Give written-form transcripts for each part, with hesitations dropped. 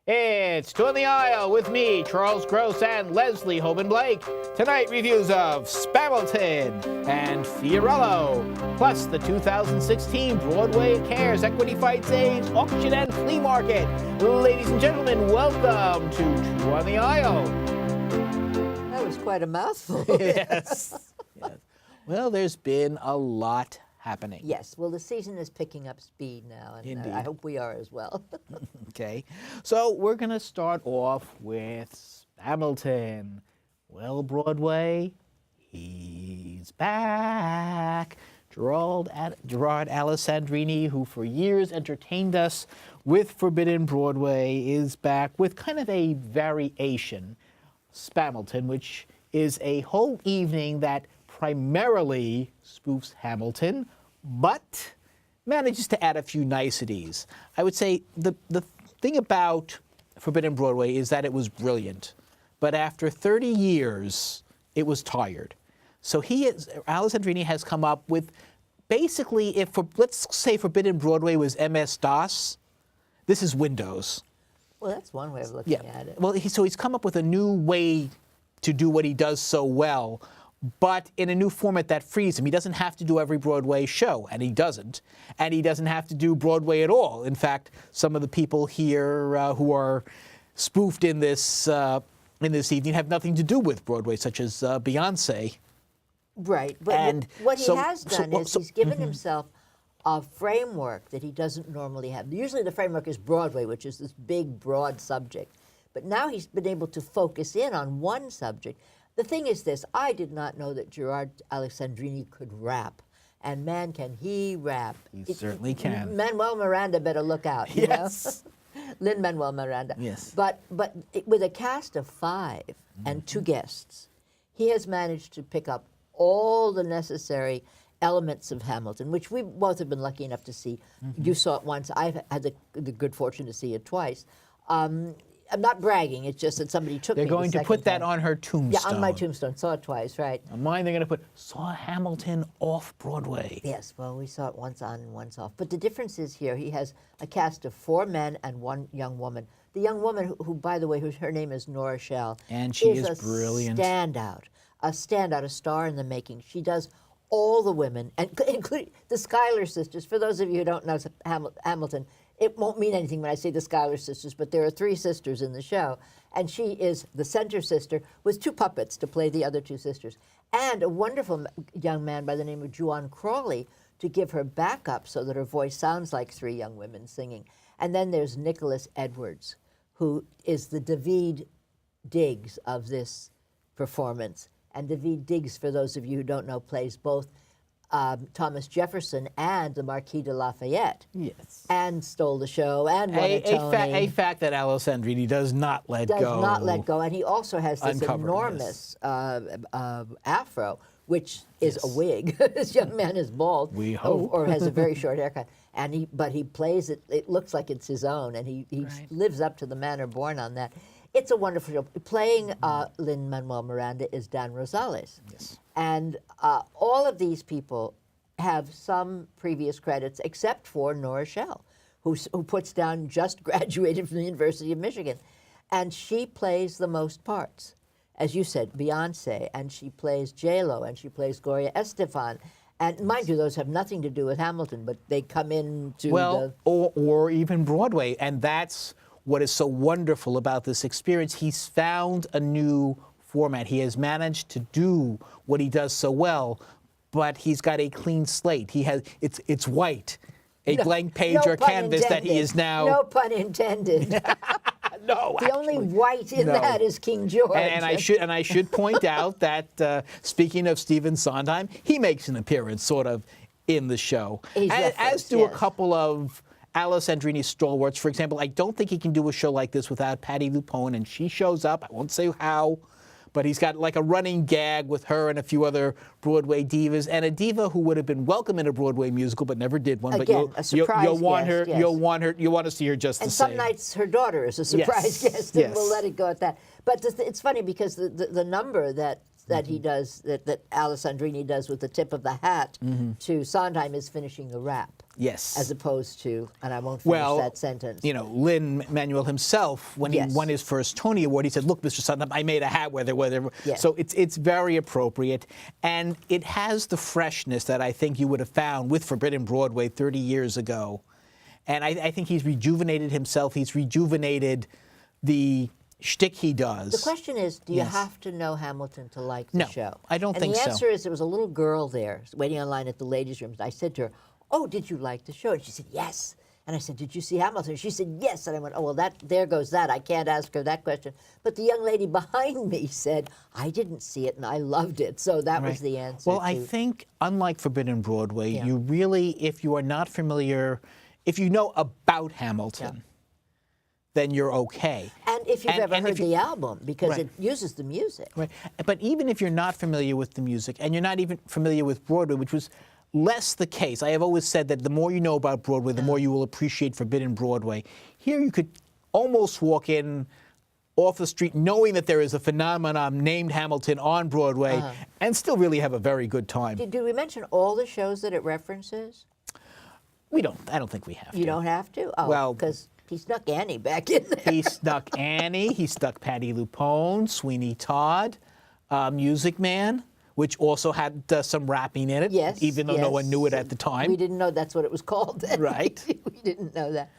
It's Two on the Aisle with me, Charles Gross, and Leslie Hoban Blake. Tonight, reviews of Spamilton and Fiorello, plus the 2016 Broadway Cares Equity Fights AIDS Auction and Flea Market. Ladies and gentlemen, welcome to Two on the Aisle. That was quite a mouthful. Yes. Well, there's been a lot happening. Yes, well, the season is picking up speed now, and Indeed. I hope we are as well. Okay, so we're going to start off with Spamilton. Well, Broadway, he's back. Gerard Alessandrini, who for years entertained us with Forbidden Broadway, is back with kind of a variation, Spamilton, which is a whole evening that primarily spoofs Hamilton, but manages to add a few niceties. I would say the thing about Forbidden Broadway is that it was brilliant, but after 30 years, it was tired. So Alessandrini has come up with basically, let's say Forbidden Broadway was MS-DOS, this is Windows. Well, that's one way of looking at it. Well, so he's come up with a new way to do what he does so well, but in a new format that frees him. He doesn't have to do every Broadway show, and he doesn't. And he doesn't have to do Broadway at all. In fact, some of the people here who are spoofed in this evening have nothing to do with Broadway, such as Beyonce. Right, but what he has done is he's given himself a framework that he doesn't normally have. Usually the framework is Broadway, which is this big, broad subject. But now he's been able to focus in on one subject. The thing is this, I did not know that Gerard Alessandrini could rap. And man, can he rap. He certainly can. Manuel Miranda better look out, you yes. know? Lin-Manuel Miranda. Yes. But with a cast of 5 and 2 guests, he has managed to pick up all the necessary elements of Hamilton, which we both have been lucky enough to see. You saw it once. I've had the good fortune to see it twice. I'm not bragging. It's just that somebody took me They're going to put that time. on her tombstone. Yeah, on my tombstone. Saw it twice, right. On mine, they're going to put, saw Hamilton off Broadway. Yes, well, we saw it once on and once off. But the difference is here, he has a cast of 4 men and 1 young woman. The young woman, who by the way, her name is Nora Shell. And she is brilliant. A star in the making. She does all the women, and including the Schuyler sisters. For those of you who don't know Hamilton, it won't mean anything when I say the Schuyler sisters, but there are 3 sisters in the show, and she is the center sister with 2 puppets to play the other 2 sisters, and a wonderful young man by the name of Juan Crawley to give her backup so that her voice sounds like 3 young women singing. And then there's Nicholas Edwards, who is the David Diggs of this performance. And David Diggs, for those of you who don't know, plays both Thomas Jefferson and the Marquis de Lafayette. Yes. And stole the show and won a Tony. A fact that Alessandrini does not let go. Does not let go. And he also has this enormous afro, which is a wig. This young man is bald. We hope. Or has a very short haircut. And but he plays it, it looks like it's his own, and he lives up to the manner born on that. It's a wonderful show. Playing Lin-Manuel Miranda is Dan Rosales. Yes. And all of these people have some previous credits, except for Nora Shell, who puts down just graduated from the University of Michigan. And she plays the most parts. As you said, Beyonce, and she plays J-Lo, and she plays Gloria Estefan. And mind you, those have nothing to do with Hamilton, but they come into or even Broadway. And that's what is so wonderful about this experience. He's found a new format. He has managed to do what he does so well, but he's got a clean slate. He has it's white, blank page or canvas intended. That he is now. No pun intended. No, the only white in that is King George. And I should point out that speaking of Stephen Sondheim, he makes an appearance sort of in the show, as do a couple of Alessandrini's stalwarts. For example, I don't think he can do a show like this without Patti LuPone, and she shows up. I won't say how, but he's got like a running gag with her and a few other Broadway divas, and a diva who would have been welcome in a Broadway musical but never did one. Again, but a surprise you'll want guest, her. Yes. You'll want to see her just and the same. And some nights her daughter is a surprise guest, and we'll let it go at that. But it's funny because the number that he does, that Alessandrini does with the tip of the hat to Sondheim is finishing the rap. Yes. As opposed to, and I won't finish that sentence. You know, Lin-Manuel himself, when he won his first Tony Award, he said, "Look, Mr. Sondheim, I made a hat where there were." Yes. So it's very appropriate, and it has the freshness that I think you would have found with Forbidden Broadway 30 years ago, and I think he's rejuvenated himself. He's rejuvenated the shtick he does. The question is, do you have to know Hamilton to like the show? No, I don't think so. And the answer is, there was a little girl there waiting online at the ladies' room. I said to her, "Oh, did you like the show?" And she said, "Yes." And I said, "Did you see Hamilton?" She said, "Yes." And I went, "Oh, well, there goes that. I can't ask her that question." But the young lady behind me said, "I didn't see it, and I loved it." So that was the answer. Well, I think, unlike Forbidden Broadway, you really, if you are not familiar, if you know about Hamilton, then you're okay. And if you've ever heard the album, because it uses the music. Right. But even if you're not familiar with the music, and you're not even familiar with Broadway, which was less the case. I have always said that the more you know about Broadway, the more you will appreciate Forbidden Broadway. Here you could almost walk in off the street knowing that there is a phenomenon named Hamilton on Broadway and still really have a very good time. Did we mention all the shows that it references? We don't. I don't think we have to. You don't have to? Oh, well, because he snuck Annie back in there. He snuck Annie. He stuck Patti LuPone, Sweeney Todd, Music Man, which also had some rapping in it, even though no one knew it at the time. We didn't know that's what it was called then. Right. We didn't know that.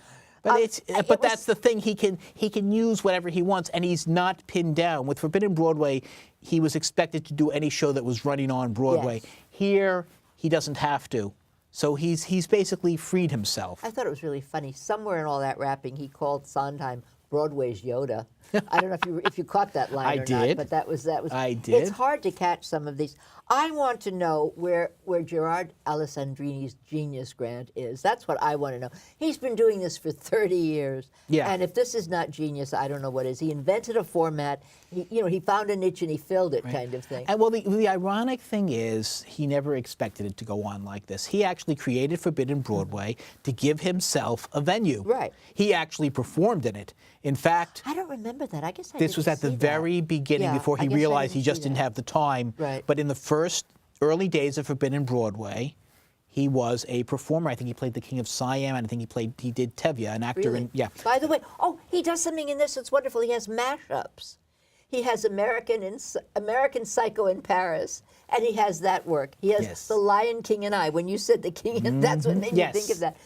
But that's the thing. He can use whatever he wants, and he's not pinned down. With Forbidden Broadway, he was expected to do any show that was running on Broadway. Yes. Here, he doesn't have to. So he's basically freed himself. I thought it was really funny. Somewhere in all that rapping, he called Sondheim Broadway's Yoda. I don't know if you caught that line or not, but that was. I did. It's hard to catch some of these. I want to know where Gerard Alessandrini's Genius Grant is. That's what I want to know. He's been doing this for 30 years. Yeah. And if this is not genius, I don't know what is. He invented a format. He found a niche and he filled it, kind of thing. And well, the ironic thing is, he never expected it to go on like this. He actually created Forbidden Broadway to give himself a venue. Right. He actually performed in it. In fact, I don't remember that. I guess I this was at the very beginning before he realized he just didn't have the time. Right. But in the first early days of Forbidden Broadway, he was a performer. I think he played the King of Siam, and I think he did Tevye, an actor. Really? By the way, he does something in this that's wonderful. He has mashups. He has American Psycho in Paris, and he has that work. He has The Lion King and I. When you said the King, and that's what made me think of that.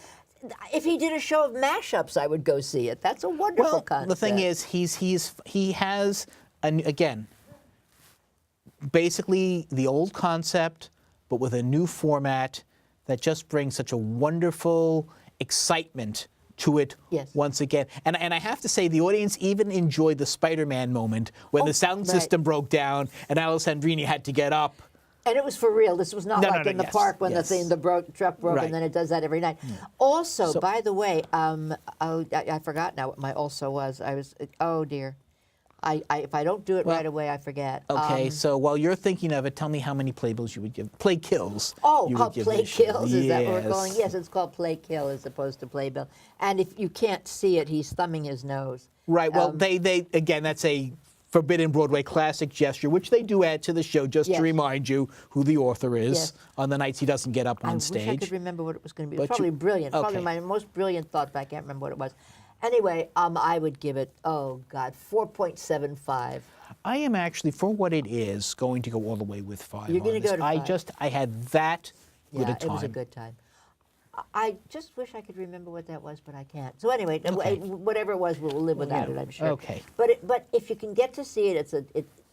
If he did a show of mashups, I would go see it. That's a wonderful concept. The thing is, he has, again, basically the old concept, but with a new format that just brings such a wonderful excitement to it once again. And I have to say, the audience even enjoyed the Spider-Man moment when the sound system broke down and Alessandrini had to get up. And it was for real. This was not in the park when the truck broke, and then it does that every night. Also, by the way, I forgot now what my also was. Oh dear. If I don't do it right away, I forget. Okay, so while you're thinking of it, tell me how many playbills you would give. Play kills. Play kills, is that what we're calling? Yes, it's called play kill as opposed to playbill. And if you can't see it, he's thumbing his nose. Right. Well, they again, that's a Forbidden Broadway classic gesture, which they do add to the show just to remind you who the author is on the nights he doesn't get up on stage. I wish I could remember what it was going to be. It was probably brilliant. Probably my most brilliant thought, but I can't remember what it was. Anyway, I would give it, 4.75. I am actually, for what it is, going to go all the way with 5. You're going to go to 5? I had that good a time. It was a good time. I just wish I could remember what that was, but I can't. So anyway, whatever it was, we'll live without it, I'm sure. Okay. But if you can get to see it,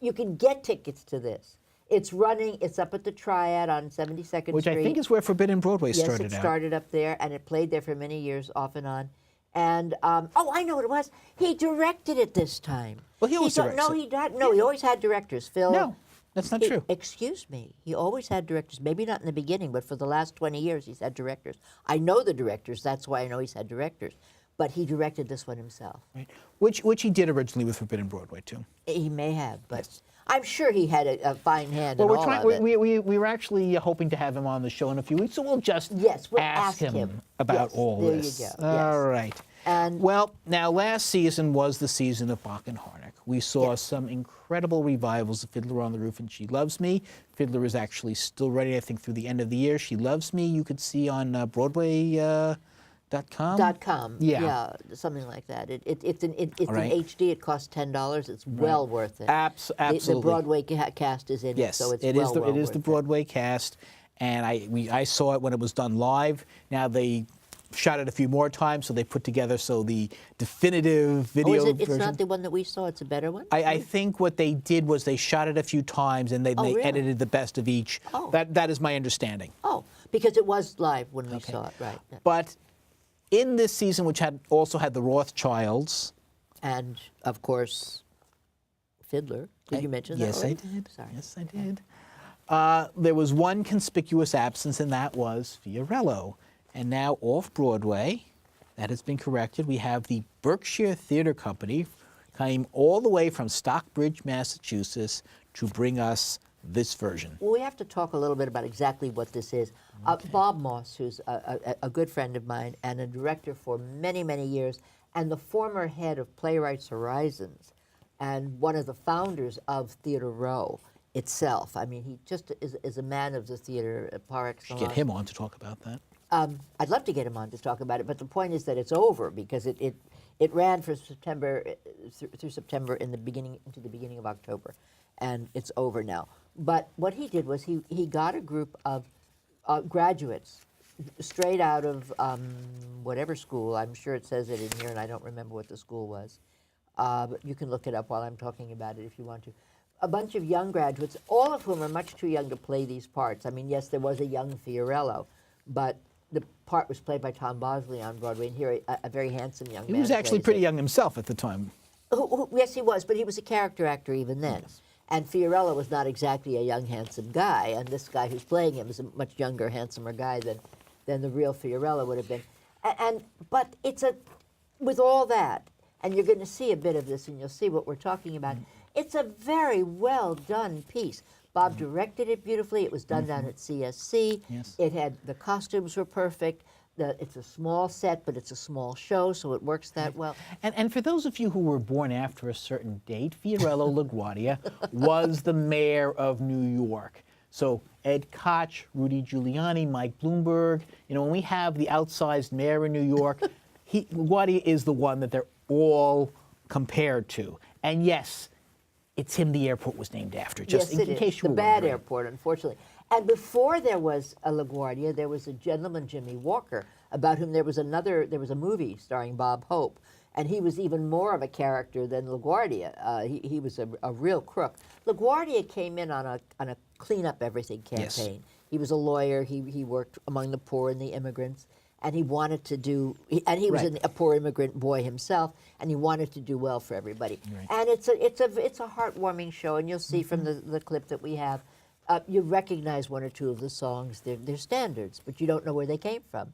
you can get tickets to this. It's running. It's up at the Triad on 72nd Street. Which I think is where Forbidden Broadway started out. Yes, it started up there, and it played there for many years, off and on. And I know what it was. He directed it this time. Well, he always directs No, he always had directors. Phil. No, that's not true. Excuse me. He always had directors. Maybe not in the beginning, but for the last 20 years, he's had directors. I know the directors. That's why I know he's had directors. But he directed this one himself. Right. Which he did originally with Forbidden Broadway too. He may have, but I'm sure he had a fine hand in all of it. We were actually hoping to have him on the show in a few weeks, so we'll just ask him about all this. There you go. All right. And well, now last season was the season of Bach and Harnack. We saw Yes. some incredible revivals of Fiddler on the Roof and She Loves Me. Fiddler is actually still running, I think, through the end of the year. She Loves Me, you could see on Broadway.com. .com. Yeah. Something like that. It's in All right. HD. It costs $10. It's well worth it. Absolutely. The Broadway cast is in Yes, it, so it's it well is the worth Broadway cast, and I saw it when it was done live. Now they shot it a few more times, so they put together the definitive video Oh, is it? It's version. not the one that we saw. It's a better one. I think what they did was they shot it a few times and they really? edited the best of each. Oh. That is my understanding. Oh, because it was live when we saw it, right? Yeah. But in this season, which also had the Rothschilds. And of course, Fiddler. Did you mention that? Yes, I already? did. Sorry. Yes, I did. There was one conspicuous absence, and that was Fiorello. And now off Broadway, that has been corrected. We have the Berkshire Theatre Company came all the way from Stockbridge, Massachusetts, to bring us this version. Well, we have to talk a little bit about exactly what this is. Bob Moss, who's a good friend of mine and a director for many, many years, and the former head of Playwrights Horizons, and one of the founders of Theatre Row itself. I mean, he just is a man of the theater par excellence. Get him on to talk about that. I'd love to get him on to talk about it, but the point is that it's over because it ran for September through September into the beginning of October, and it's over now. But what he did was he got a group of graduates straight out of whatever school. I'm sure it says it in here, and I don't remember what the school was. But you can look it up while I'm talking about it if you want to. A bunch of young graduates, all of whom are much too young to play these parts. I mean, yes, there was a young Fiorello, but the part was played by Tom Bosley on Broadway, and here a very handsome young man. He was actually plays pretty it. young himself at the time. Yes, he was, but he was a character actor even then. Yes. And Fiorello was not exactly a young, handsome guy, and this guy who's playing him is a much younger, handsomer guy than the real Fiorello would have been. But it's with all that, and you're going to see a bit of this, and you'll see what we're talking about. It's a very well done piece. Bob directed it beautifully. It was done down at CSC. Yes. It had the costumes were perfect. It's a small set, but it's a small show, so it works that well. And for those of you who were born after a certain date, Fiorello LaGuardia was the mayor of New York. So Ed Koch, Rudy Giuliani, Mike Bloomberg, when we have the outsized mayor in New York, LaGuardia is the one that they're all compared to. And yes, it's him the airport was named after, just yes, in case you the were bad wondering. airport, unfortunately. And before there was a LaGuardia, there was a gentleman, Jimmy Walker, about whom there was a movie starring Bob Hope, and he was even more of a character than LaGuardia. He was a real crook. LaGuardia came in on a clean up everything campaign. Yes. He was a lawyer. He worked among the poor and the immigrants, and he wanted to do. And he was Right. a poor immigrant boy himself, and he wanted to do well for everybody. Right. And it's a heartwarming show, and you'll see from the clip that we have. You recognize one or two of the songs. They're standards, but you don't know where they came from.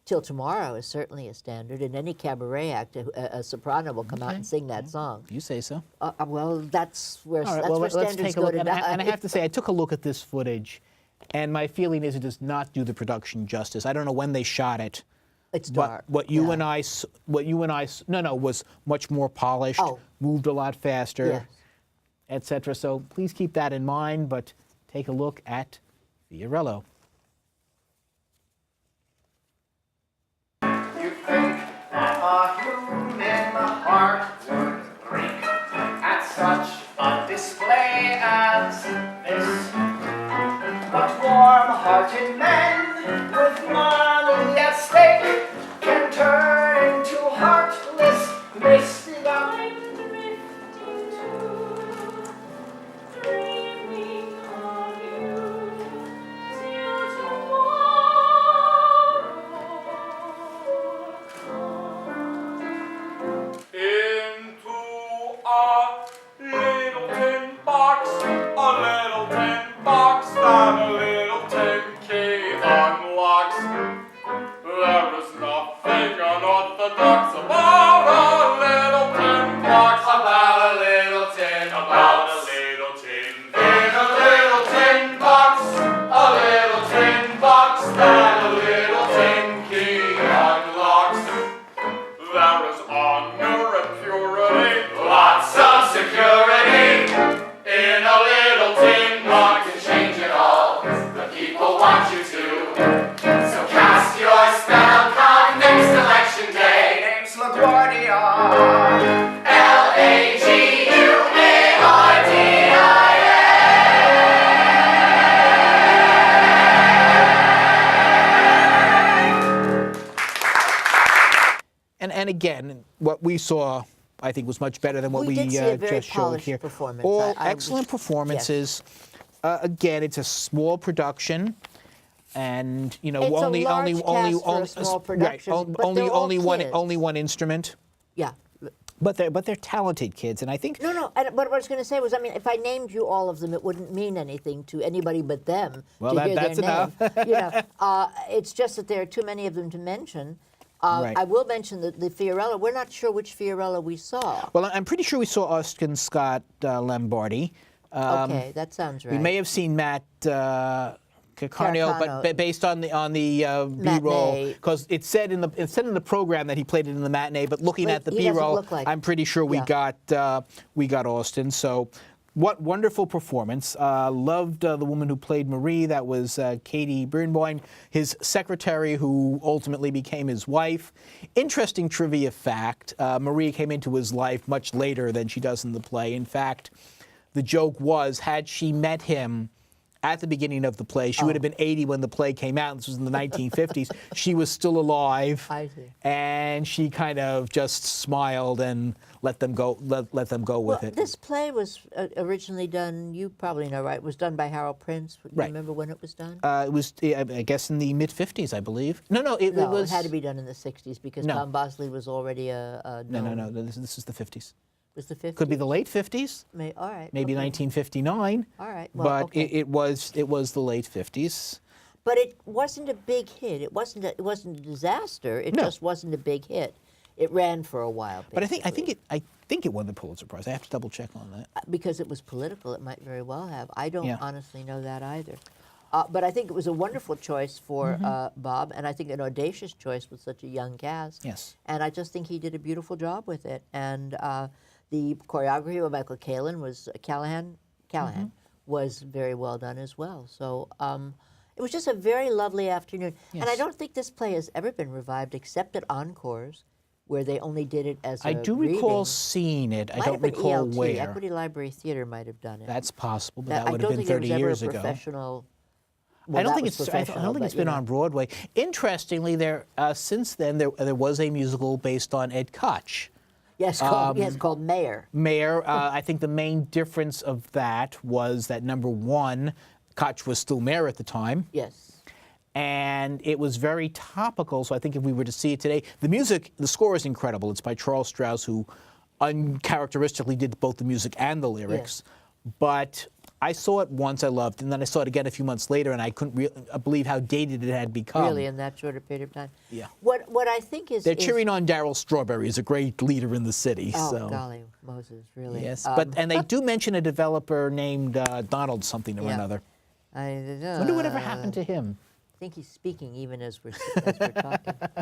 Till Tomorrow is certainly a standard, and any cabaret act, a soprano will come out and sing that song. You say so. Well, that's where All right, that's well, where let's standards take a go look. to And I have to say, I took a look at this footage, and my feeling is it does not do the production justice. I don't know when they shot it. It's But dark. what you and I was much more polished, Oh. moved a lot faster, Yes. etc. So please keep that in mind, but take a look at Fiorello. You think a human heart would break at such a display as this? But warm-hearted men with money at stake can turn into heartless, misty eyes. Dreaming of you till again, what we saw, I think, was much better than what We we did see a very just showed polished here. performance. All I excellent was- performances. Again, it's a small production, and you know, It's a only large cast for a small production, right, but they're all only kids. one instrument. Yeah. But they're talented kids, and I think No. But what I was going to say was, I mean, if I named you all of them, it wouldn't mean anything to anybody but them Well, to hear that's their enough. name. You know, it's just that there are too many of them to mention. Right. I will mention that the Fiorello. We're not sure which Fiorello we saw. well, I'm pretty sure we saw Austin Scott Lombardi. Okay, that sounds right. We may have seen Matt Carcarnio, but Carcano. Based on the B-roll, Matinee. because it said in the program that he played it in the matinee. But looking Wait, at the he doesn't B-roll, look like- I'm pretty sure we Yeah. got Austin. So, what wonderful performance! Loved the woman who played Marie. That was Katie Birnbaum, his secretary, who ultimately became his wife. Interesting trivia fact: Marie came into his life much later than she does in the play. In fact, the joke was, had she met him at the beginning of the play, she would have been 80 when the play came out. This was in the 1950s. She was still alive. I see. And she kind of just smiled and let them go. Let them go with Well, it. this play was originally done. You probably know, right? It was done by Harold Prince. You Right. remember when it was done? It was, I guess, in the mid 50s, I believe. No, it No, was. it had to be done in the '60s because No. Tom Bosley was already a No. This is the 50s. Was the '50s? Could be the late 50s, All right. maybe okay. 1959. All right, well, but okay. it was the late 50s. But it wasn't a big hit. It wasn't a disaster. It No. just wasn't a big hit. It ran for a while. But I basically. think it won the Pulitzer Prize. I have to double check on that. Because it was political, it might very well have. I don't Yeah. honestly know that either. But I think it was a wonderful choice for Bob, and I think an audacious choice with such a young cast. Yes. And I just think he did a beautiful job with it. And the choreography of Michael Callahan was very well done as well. So it was just a very lovely afternoon. And I Yes. don't think this play has ever been revived except at Encores, where they only did it as I a do recall reading. seeing it. I Might don't have been recall ELT, where. Equity Library Theater might have done it. That's possible, but that I would don't have been think 30 there was years ever a ago. professional. I well, don't that think was it's. I don't professional, think it's but, been you know. on Broadway. Interestingly, since then there was a musical based on Ed Koch. Yes, called Mayor. Mayor. I think the main difference of that was that number one, Koch was still mayor at the time. Yes. And it was very topical. So I think if we were to see it today, the score is incredible. It's by Charles Strauss, who uncharacteristically did both the music and the lyrics. But I saw it once, I loved, and then I saw it again a few months later, and I couldn't believe how dated it had become. Really, in that short a period of time. Yeah. What I think is They're cheering on Darryl Strawberry as a great leader in the city. Oh so. golly, Moses, really. Yes, and they do mention a developer named Donald something or Yeah. another. I Wonder whatever happened to him. think he's speaking even as we're talking.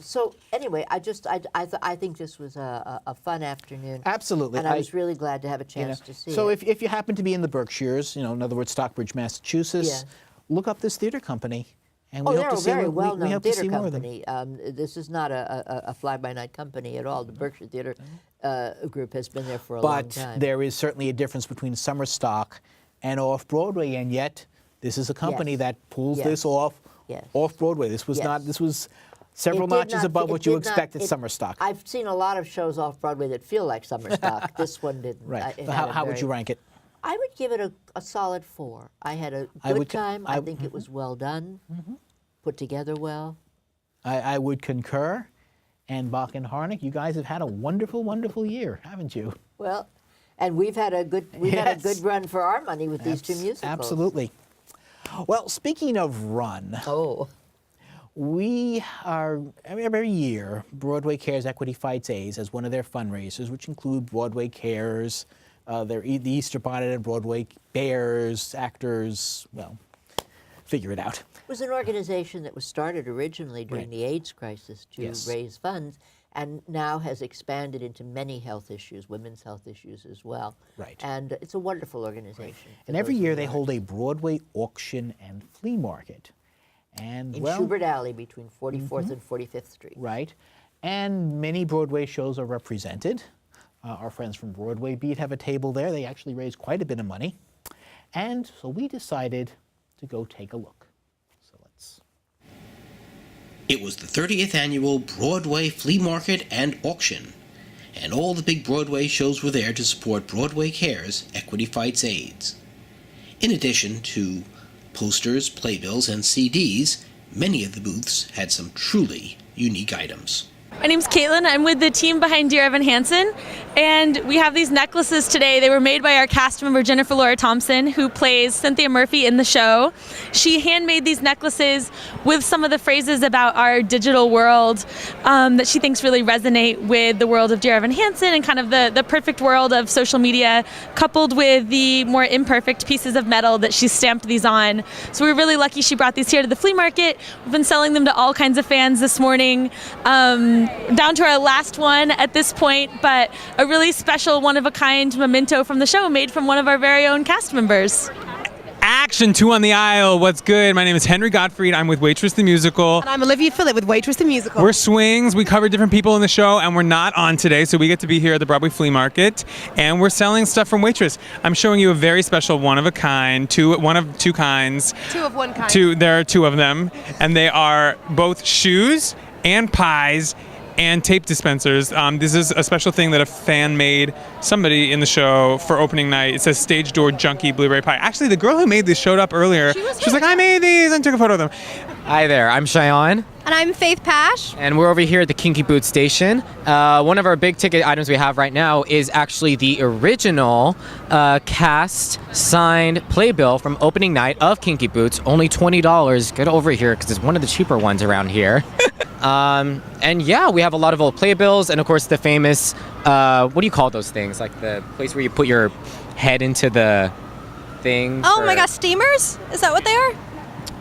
So anyway, I think this was a fun afternoon. Absolutely. And I was really glad to have a chance to see So it. if you happen to be in the Berkshires, in other words, Stockbridge, Massachusetts, Yes. look up this theater company. And Oh, we they're hope a to see very more, we well-known hope to theater see more of them. company. This is not a fly-by-night company at all. The Berkshire Theater group has been there for a long But time. there is certainly a difference between summer stock and off-Broadway, and yet this is a company Yes. that pulls Yes. this off Yes. off-Broadway. This was Yes. This was several It did notches not- above it what you did not- expect at it- summer stock. I've seen a lot of shows off Broadway that feel like summer stock. This one didn't. Right. It So had a how would very- you rank it? I would give it a solid 4. I had a I good would co- time. I I- think it was well done, put together well. I would concur. And Bach and Harnick, you guys have had a wonderful, wonderful year, haven't you? Well, and we've had a good Yes. run for our money with these two musicals. Absolutely. Well, speaking of run, Oh, we are, every year, Broadway Cares Equity Fights A's as one of their fundraisers, which include Broadway Cares, the Easter Bonnet and Broadway Bears, actors, well, figure it out. it was an organization that was started originally during Right. the AIDS crisis to Yes. raise funds, and now has expanded into many health issues, women's health issues as well. Right. And it's a wonderful organization. for And every those year who they know it. hold a Broadway auction and flea market. And in well, Schubert Alley between 44th and 45th Street. right. And many Broadway shows are represented. Our friends from Broadway Beat have a table there. They actually raise quite a bit of money. And so we decided to go take a look. So let's. It was the 30th annual Broadway Flea Market and Auction, and all the big Broadway shows were there to support Broadway Cares Equity Fights AIDS. In addition to posters, playbills, and CDs, many of the booths had some truly unique items. My name's Caitlin. I'm with the team behind Dear Evan Hansen, and we have these necklaces today. They were made by our cast member Jennifer Laura Thompson, who plays Cynthia Murphy in the show. She handmade these necklaces with some of the phrases about our digital world that she thinks really resonate with the world of Dear Evan Hansen and kind of the perfect world of social media, coupled with the more imperfect pieces of metal that she stamped these on. So we're really lucky she brought these here to the flea market. We've been selling them to all kinds of fans this morning. Down to our last one at this point, but a really special one-of-a-kind memento from the show made from one of our very own cast members. Action, 2 on the aisle. What's good? My name is Henry Gottfried. I'm with Waitress the Musical. And I'm Olivia Phillip with Waitress the Musical. We're swings. We cover different people in the show, and we're not on today, so we get to be here at the Broadway Flea Market, and we're selling stuff from Waitress. I'm showing you a very special one-of-a-kind, one of two kinds. Two of one kind. There are 2 of them, and they are both shoes and pies and tape dispensers. This is a special thing that a fan made somebody in the show for opening night. It says Stage Door Junkie Blueberry Pie. Actually, the girl who made this showed up earlier. She was like, I made these, and took a photo of them. Hi there, I'm Cheyenne. And I'm Faith Pash. And we're over here at the Kinky Boots station. One of our big ticket items we have right now is actually the original cast signed playbill from opening night of Kinky Boots. Only $20. Get over here because it's one of the cheaper ones around here. And yeah, we have a lot of old playbills and of course the famous, what do you call those things? Like the place where you put your head into the thing? Oh my gosh, steamers? Is that what they are?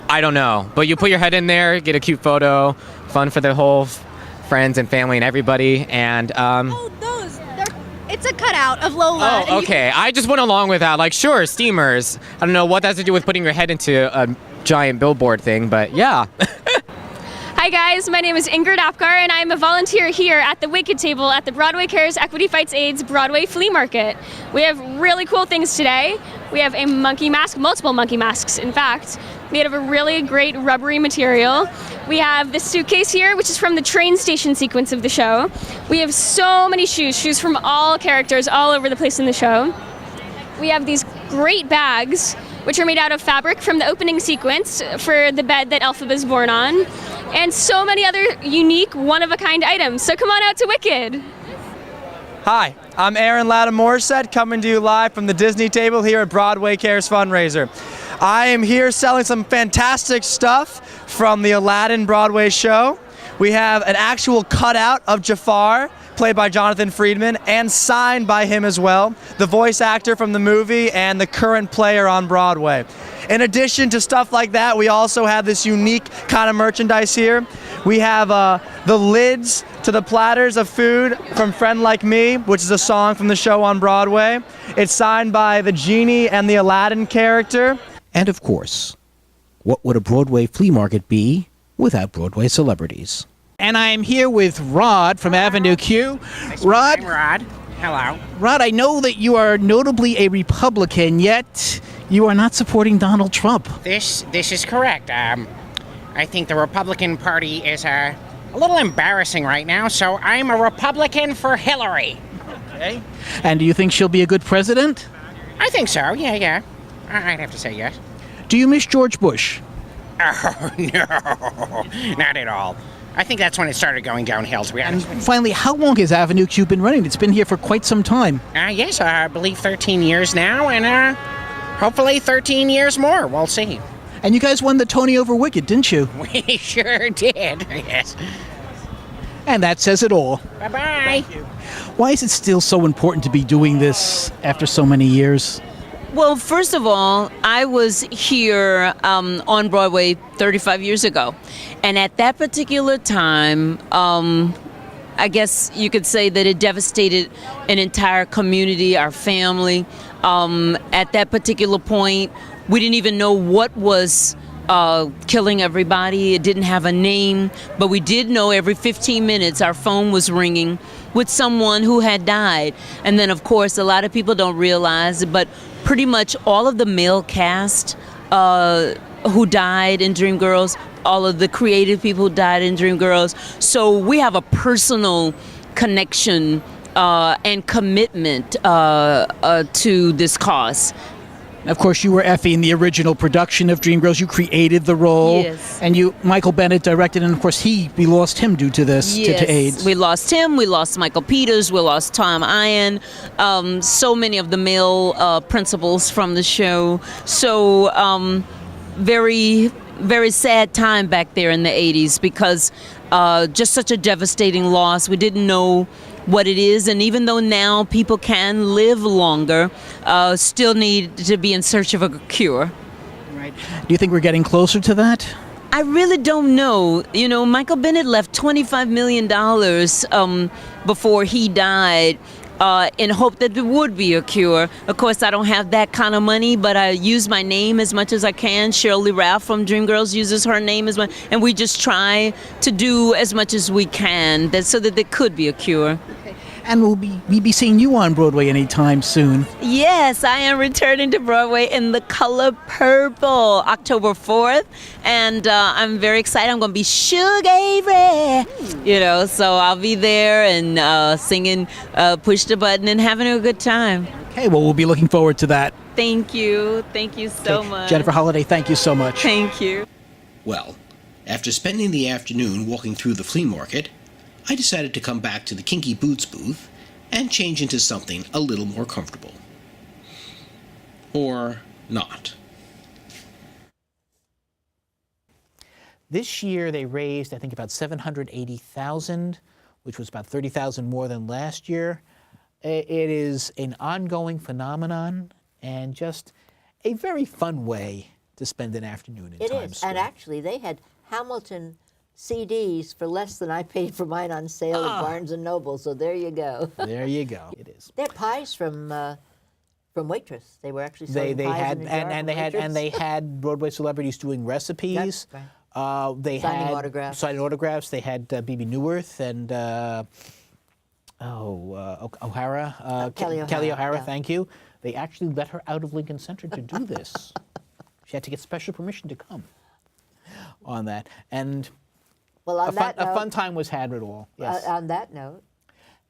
I don't know, but you put your head in there, get a cute photo, fun for the whole friends and family and everybody, and Oh, those. It's a cutout of Lola. Oh, okay. I just went along with that. Like, sure, steamers. I don't know what that has to do with putting your head into a giant billboard thing, but yeah. Hi guys, my name is Ingrid Apgar and I'm a volunteer here at the Wicked Table at the Broadway Cares Equity Fights AIDS Broadway Flea Market. We have really cool things today. We have a monkey mask, multiple monkey masks in fact, made of a really great rubbery material. We have this suitcase here, which is from the train station sequence of the show. We have so many shoes from all characters all over the place in the show. We have these great bags, which are made out of fabric from the opening sequence for the bed that Elphaba's born on, and so many other unique, one-of-a-kind items. So come on out to Wicked. Hi, I'm Aaron Lattimore-Morissette coming to you live from the Disney Table here at Broadway Cares Fundraiser. I am here selling some fantastic stuff from the Aladdin Broadway show. We have an actual cutout of Jafar, played by Jonathan Friedman, and signed by him as well, the voice actor from the movie and the current player on Broadway. In addition to stuff like that, we also have this unique kind of merchandise here. We have the lids to the platters of food from Friend Like Me, which is a song from the show on Broadway. It's signed by the genie and the Aladdin character. And of course, what would a Broadway flea market be without Broadway celebrities? And I'm here with Rod from Avenue Q. Rod, I'm Rod. Hello. Rod, I know that you are notably a Republican, yet you are not supporting Donald Trump. This is correct. I think the Republican Party is a little embarrassing right now, so I'm a Republican for Hillary. Okay. And do you think she'll be a good president? I think so. Yeah. I'd have to say yes. Do you miss George Bush? Oh no, not at all. I think that's when it started going downhill, to be honest. And finally, how long has Avenue Q been running? It's been here for quite some time. Yes, I believe 13 years now, and hopefully 13 years more. We'll see. And you guys won the Tony over Wicked, didn't you? We sure did, yes. And that says it all. Bye-bye. Why is it still so important to be doing this after so many years? Well, first of all, I was here on Broadway 35 years ago. And at that particular time, I guess you could say that it devastated an entire community, our family. At that particular point, we didn't even know what was killing everybody. It didn't have a name, but we did know every 15 minutes our phone was ringing with someone who had died. And then, of course, a lot of people don't realize it, but pretty much all of the male cast who died in Dreamgirls all of the creative people who died in Dreamgirls. So we have a personal connection and commitment to this cause. Of course, you were Effie in the original production of Dreamgirls. You created the role. Yes. And Michael Bennett directed, and of course, we lost him due to this, Yes, to AIDS. we lost him. We lost Michael Peters. We lost Tom Ian. So many of the male principals from the show. So very, very sad time back there in the 80s because just such a devastating loss. We didn't know what it is, and even though now people can live longer, still need to be in search of a cure. Right. Do you think we're getting closer to that? I really don't know. You know, Michael Bennett left $25 million before he died in hope that there would be a cure. Of course, I don't have that kind of money, but I use my name as much as I can. Shirley Ralph from Dreamgirls uses her name as much, and we just try to do as much as we can so that there could be a cure. And we'll be seeing you on Broadway anytime soon. Yes, I am returning to Broadway in the color purple, October 4th, and I'm very excited. I'm going to be Sugar Avery, you know, so I'll be there and singing Push the Button and having a good time. Okay, well, we'll be looking forward to that. Thank you so much. Jennifer Holliday, thank you so much. Thank you. Well, after spending the afternoon walking through the flea market, I decided to come back to the Kinky Boots booth and change into something a little more comfortable. Or not. This year they raised, I think, about $780,000, which was about $30,000 more than last year. It is an ongoing phenomenon and just a very fun way to spend an afternoon in Times Square. And actually they had Hamilton CDs for less than I paid for mine on sale at Barnes and Noble. So there you go. There you go. It is. They're pies from Waitress. They were actually selling pies in a jar from Waitress. And they had Broadway celebrities doing recipes. Yep, right. They Signing had autographs. signing autographs. They had Bebe Neuwirth and O'Hara, Kelly O'Hara. yeah. Thank you. They actually let her out of Lincoln Center to do this. She had to get special permission to come on that. And well, on a fun time was had with all. Yes. On that note.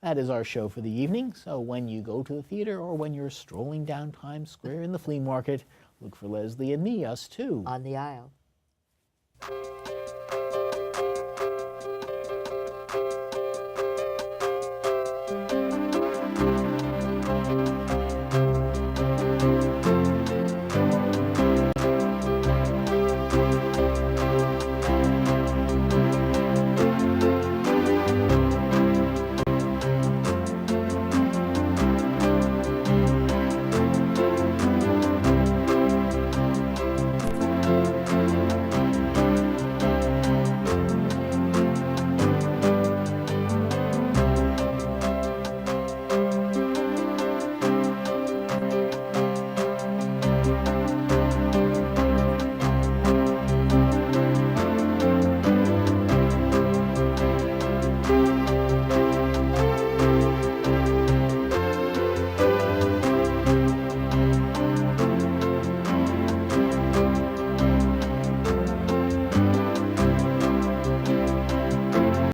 That is our show for the evening. So when you go to the theater or when you're strolling down Times Square in the flea market, look for Leslie and me, us too. On the aisle.